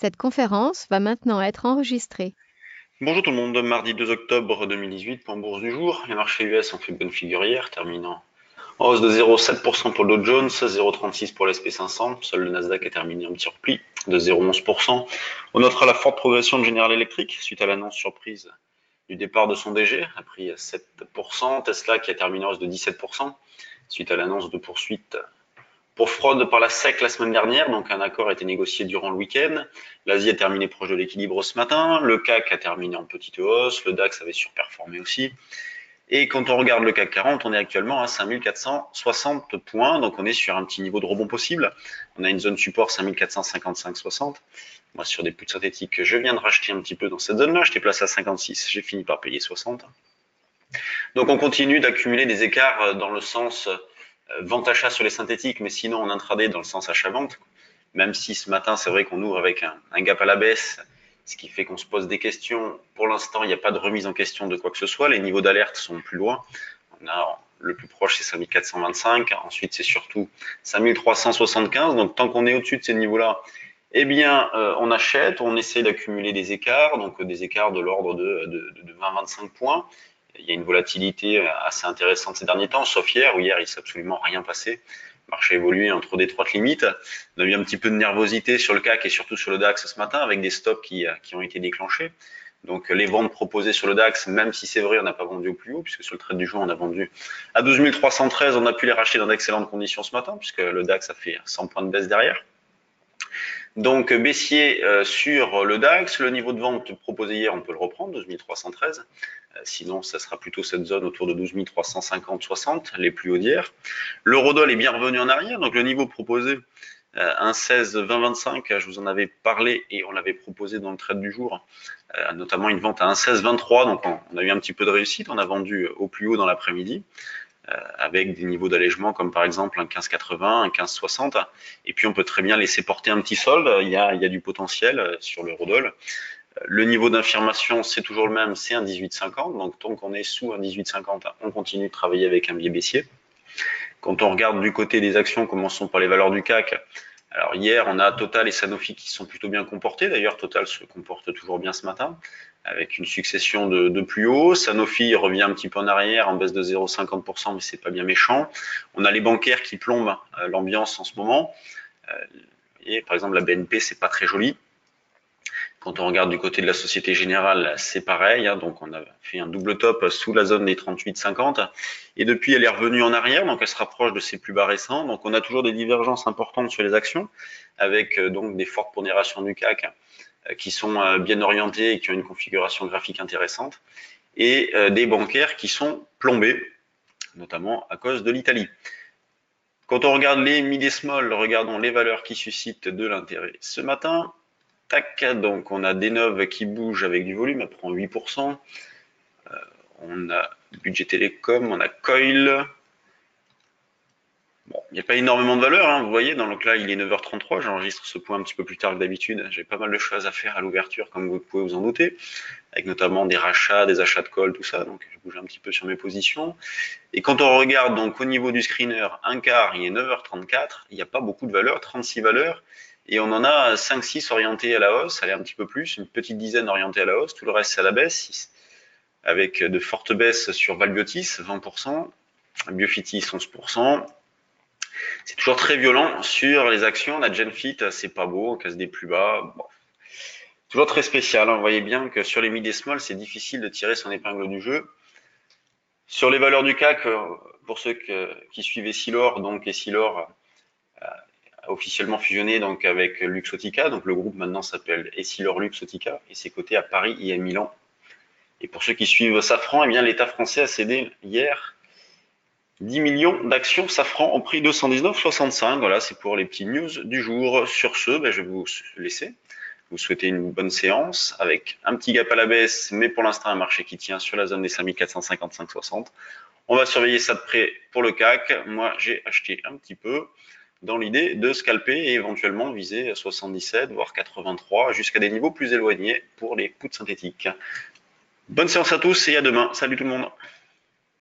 Cette conférence va maintenant être enregistrée. Bonjour tout le monde, mardi 2 octobre 2018, point bourse du jour. Les marchés US ont fait bonne figure hier, terminant en hausse de 0,7% pour le Dow Jones, 0,36 pour l'S&P 500. Seul le Nasdaq a terminé en petit repli de 0,11%. On notera la forte progression de General Electric suite à l'annonce surprise du départ de son DG, a pris 7%. Tesla qui a terminé en hausse de 17% suite à l'annonce de poursuite pour fraude par la SEC la semaine dernière, donc un accord a été négocié durant le week-end. L'Asie a terminé proche de l'équilibre ce matin, le CAC a terminé en petite hausse, le DAX avait surperformé aussi. Et quand on regarde le CAC 40, on est actuellement à 5460 points, donc on est sur un petit niveau de rebond possible. On a une zone support 5455,60. Moi, sur des puts synthétiques, je viens de racheter un petit peu dans cette zone-là, j'étais placé à 56, j'ai fini par payer 60. Donc on continue d'accumuler des écarts dans le sens vente achat sur les synthétiques, mais sinon en intraday dans le sens achat-vente. Même si ce matin, c'est vrai qu'on ouvre avec un gap à la baisse, ce qui fait qu'on se pose des questions. Pour l'instant, il n'y a pas de remise en question de quoi que ce soit. Les niveaux d'alerte sont plus loin. On a le plus proche, c'est 5425. Ensuite, c'est surtout 5375. Donc, tant qu'on est au-dessus de ces niveaux-là, eh bien, on achète, on essaie d'accumuler des écarts, donc des écarts de l'ordre de 20-25 points. Il y a une volatilité assez intéressante ces derniers temps, sauf hier, où hier il s'est absolument rien passé. Le marché a évolué entre d'étroites limites. On a eu un petit peu de nervosité sur le CAC et surtout sur le DAX ce matin, avec des stops qui ont été déclenchés. Donc les ventes proposées sur le DAX, même si c'est vrai, on n'a pas vendu au plus haut, puisque sur le trade du jour, on a vendu à 12 313, on a pu les racheter dans d'excellentes conditions ce matin, puisque le DAX a fait 100 points de baisse derrière. Donc baissier sur le DAX, le niveau de vente proposé hier, on peut le reprendre, 12 313. Sinon, ça sera plutôt cette zone autour de 12 350-60, les plus hauts d'hier. L'eurodoll est bien revenu en arrière, donc le niveau proposé, 1,16-20-25, je vous en avais parlé et on l'avait proposé dans le trade du jour, notamment une vente à 1,16-23, donc on a eu un petit peu de réussite, on a vendu au plus haut dans l'après-midi, avec des niveaux d'allègement comme par exemple un 15,80, un 15,60, et puis on peut très bien laisser porter un petit solde, il y a du potentiel sur l'eurodoll. Le niveau d'infirmation, c'est toujours le même, c'est un 18,50. Donc, tant qu'on est sous un 18,50, on continue de travailler avec un biais baissier. Quand on regarde du côté des actions, commençons par les valeurs du CAC. Alors, hier, on a Total et Sanofi qui sont plutôt bien comportés. D'ailleurs, Total se comporte toujours bien ce matin, avec une succession de plus hauts. Sanofi revient un petit peu en arrière, en baisse de 0,50%, mais c'est pas bien méchant. On a les bancaires qui plombent l'ambiance en ce moment. Et par exemple, la BNP, c'est pas très joli. Quand on regarde du côté de la Société Générale, c'est pareil. Donc, on a fait un double top sous la zone des 38,50. Et depuis, elle est revenue en arrière. Donc, elle se rapproche de ses plus bas récents. Donc, on a toujours des divergences importantes sur les actions, avec donc des fortes pondérations du CAC qui sont bien orientées et qui ont une configuration graphique intéressante. Et des bancaires qui sont plombés, notamment à cause de l'Italie. Quand on regarde les mid et small, regardons les valeurs qui suscitent de l'intérêt ce matin. Tac, donc on a Denov qui bouge avec du volume, elle prend 8%. On a Budget Télécom, on a Coil. Bon, il n'y a pas énormément de valeur, hein, vous voyez, donc là il est 9h33, j'enregistre ce point un petit peu plus tard que d'habitude. J'ai pas mal de choses à faire à l'ouverture, comme vous pouvez vous en douter, avec notamment des rachats, des achats de call, tout ça, donc je bouge un petit peu sur mes positions. Et quand on regarde donc au niveau du screener, un quart, il est 9h34, il n'y a pas beaucoup de valeurs, 36 valeurs. Et on en a 5-6 orientés à la hausse, allez un petit peu plus, une petite dizaine orientées à la hausse, tout le reste c'est à la baisse, avec de fortes baisses sur Valbiotis, 20%, Biofitis, 11%. C'est toujours très violent sur les actions, la Genfit, c'est pas beau, on casse des plus bas. Bon. Toujours très spécial, hein. Vous voyez bien que sur les mid et small, c'est difficile de tirer son épingle du jeu. Sur les valeurs du CAC, pour ceux qui suivent Essilor, donc Essilor a officiellement fusionné donc avec Luxottica, donc le groupe maintenant s'appelle Essilor Luxottica et c'est coté à Paris et à Milan. Et pour ceux qui suivent Safran, eh bien l'État français a cédé hier 10 millions d'actions Safran au prix de 119,65. Voilà, c'est pour les petits news du jour. Sur ce, je vais vous laisser. Vous souhaitez une bonne séance avec un petit gap à la baisse, mais pour l'instant un marché qui tient sur la zone des 5455,60. On va surveiller ça de près pour le CAC. Moi, j'ai acheté un petit peu dans l'idée de scalper et éventuellement viser 77, voire 83, jusqu'à des niveaux plus éloignés pour les puts synthétiques. Bonne séance à tous et à demain. Salut tout le monde.